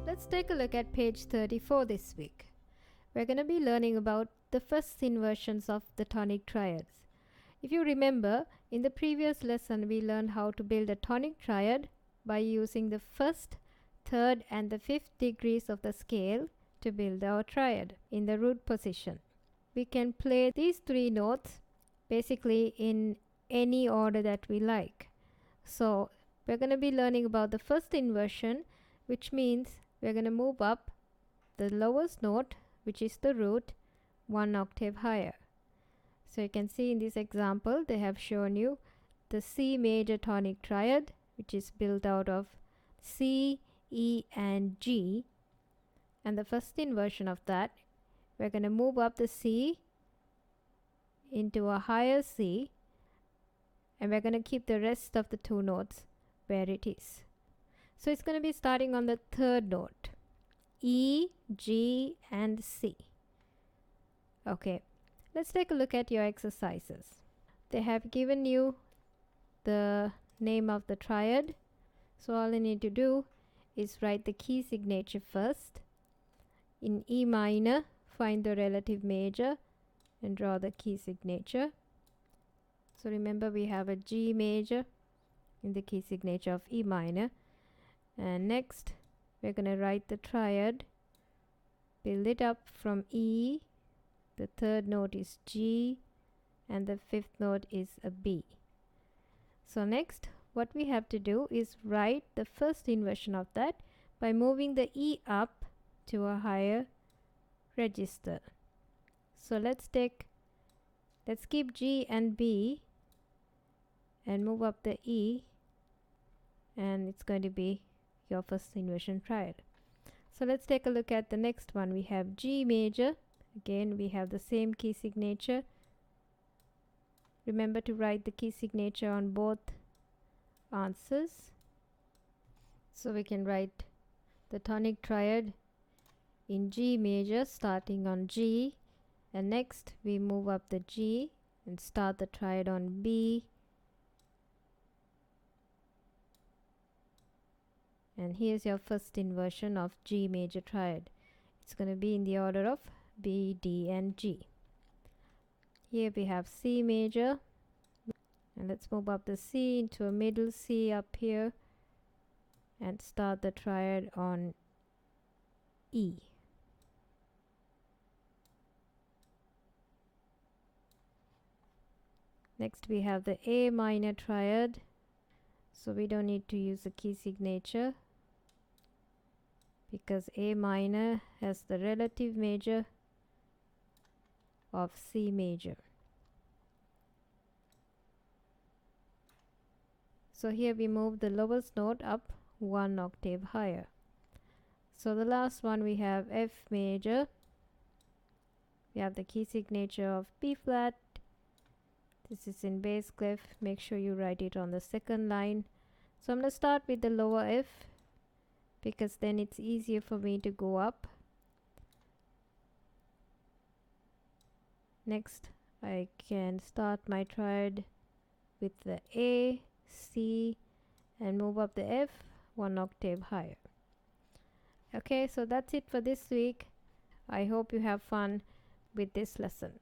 Let's take a look at page 34 this week. We're going to be learning about the first inversions of the tonic triads. If you remember, in the previous lesson we learned how to build a tonic triad by using the first, third and the fifth degrees of the scale to build our triad in the root position. We can play these three notes basically in any order that we like. So we're going to be learning about the first inversion, which means we're going to move up the lowest note, which is the root, one octave higher. So you can see in this example they have shown you the C major tonic triad, which is built out of C, E and G, and the first inversion of that, we're going to move up the C into a higher C, and we're going to keep the rest of the two notes where it is. So it's going to be starting on the third note, E, G and C. Okay, let's take a look at your exercises. They have given you the name of the triad, so all you need to do is write the key signature first. In E minor, find the relative major and draw the key signature. So remember, we have a G major in the key signature of E minor, and next we're going to write the triad, build it up from E, the third note is G and the fifth note is a B. So next what we have to do is write the first inversion of that by moving the E up to a higher register. So let's keep G and B and move up the E, and it's going to be your first inversion triad. So let's take a look at the next one. We have G major. Again we have the same key signature. Remember to write the key signature on both answers. So we can write the tonic triad in G major starting on G, and next we move up the G and start the triad on B, and here's your first inversion of G major triad. It's going to be in the order of B, D and G. Here we have C major, and let's move up the C into a middle C up here and start the triad on E. Next we have the A minor triad, so we don't need to use a key signature because A minor has the relative major of C major. So here we move the lowest note up one octave higher. So the last one we have F major. We have the key signature of B flat. This is in bass clef. Make sure you write it on the second line. So I'm going to start with the lower F because then it's easier for me to go up. Next I can start my triad with the A, C and move up the F one octave higher. Okay, so that's it for this week. I hope you have fun with this lesson.